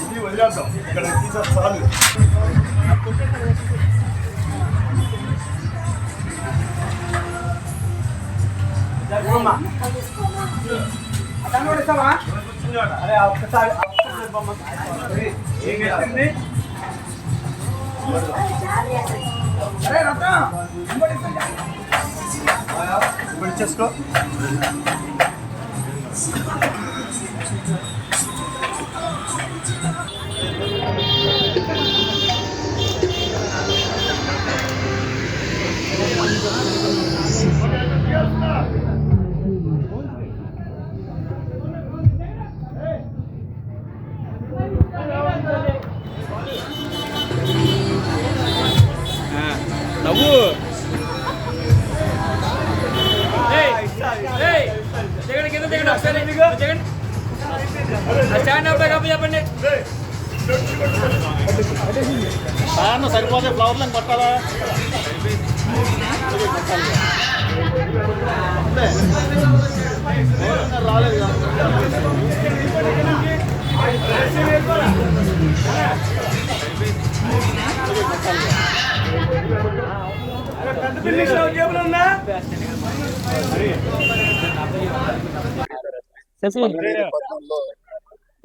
ఇది వదిలేద్దాం ఇక్కడ తీసేస్తాను. అరే ఒక్కసారి చేసుకో. నవ్వు స్టాండ్ అప్ చెప్పండి. సరిపోతే ఫ్లవర్లను కొట్టాలా? రాలేదు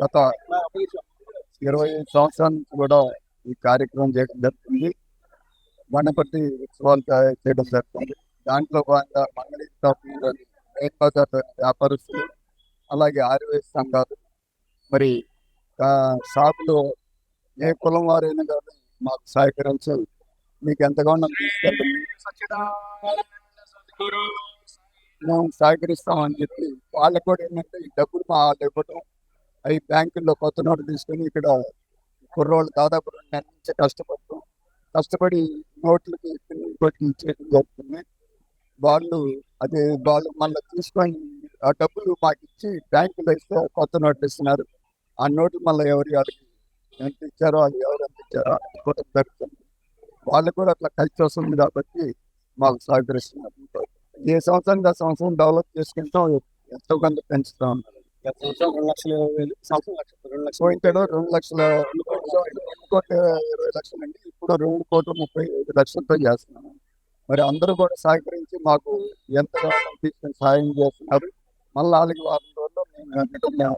గత 25 సంవత్సరాల నుంచి కూడా ఈ కార్యక్రమం చేయడం జరుగుతుంది. గణపతి ఉత్సవాలు చేయడం జరుగుతుంది. దాంట్లో భాగంగా మంగళ వ్యాపారస్తులు, అలాగే ఆర్యవేశ సంఘాలు, మరి షాపులో ఏ కులం వారైనా కానీ మాకు సహకరించి మీకు ఎంతగానో మేము సహకరిస్తామని చెప్పి వాళ్ళకు కూడా ఏంటంటే ఈ డబ్బులు మా వాళ్ళు ఇవ్వటం, అవి బ్యాంకుల్లో కొత్త నోటు తీసుకొని ఇక్కడ కుర్రోళ్ళు దాదాపు 2 నెలల నుంచి కష్టపడి నోట్లకి చేయడం జరుగుతుంది. వాళ్ళు మళ్ళీ తీసుకొని ఆ డబ్బులు మాకు ఇచ్చి బ్యాంకులో ఇస్తే కొత్త నోట్లు ఇస్తున్నారు. ఆ నోట్లు మళ్ళీ ఎవరి వాళ్ళకి ఎంత ఇచ్చారో అది ఎవరు ఎంత ఇచ్చారో అది జరుగుతుంది. వాళ్ళు కూడా అట్లా కలిసి వస్తుంది కాబట్టి మాకు సహకరిస్తున్నారు. ఏ సంవత్సరం డెవలప్ చేసుకుంటాం, ఎంతో కొంత పెంచుతా ఉన్నారు. 2 లక్షలు 2 లక్షల 2,20,00,000 అండి. ఇప్పుడు 2,35,00,000తో చేస్తున్నాము. మరి అందరూ కూడా సహకరించి మాకు ఎంతగానో తీసుకొని సహాయం చేస్తున్నారు. మళ్ళీ వాళ్ళకి వారం రోజుల్లో మేము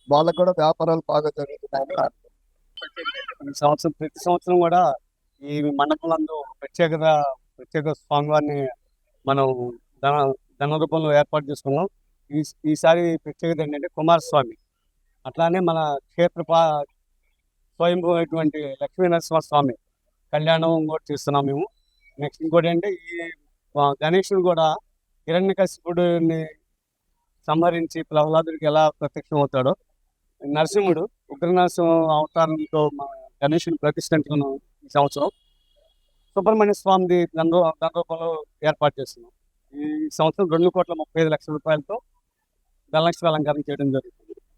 వాళ్ళకు కూడా వ్యాపారాలు బాగా జరుగుతున్నాయి. ప్రతి సంవత్సరం కూడా ఈ మండపంలో ప్రత్యేక స్వామివారిని మనం ధన రూపంలో ఏర్పాటు చేసుకున్నాం. ఈసారి ప్రత్యేకత ఏంటంటే కుమారస్వామి, అట్లానే మన క్షేత్ర స్వయంభూ అయినటువంటి లక్ష్మీనరసింహ స్వామి కళ్యాణం కూడా చేస్తున్నాం మేము. నెక్స్ట్ ఇంకోటి అంటే ఈ గణేశుడు కూడా హిరణ్యకశిపుడిని సంహరించి ప్రహ్లాదుడికి ఎలా ప్రత్యక్షం అవుతాడో, నరసింహుడు ఉగ్రనరసింహ అవతారంతో గణేశుని ప్రతిష్ఠించుకున్నాం. ఈ సంవత్సరం సుబ్రహ్మణ్య స్వామిది దండరూపంలో ఏర్పాటు చేస్తున్నాం. ఈ సంవత్సరం 2,35,00,000 రూపాయలతో ధనలక్ష్మి అలంకారం చేయడం జరుగుతుంది.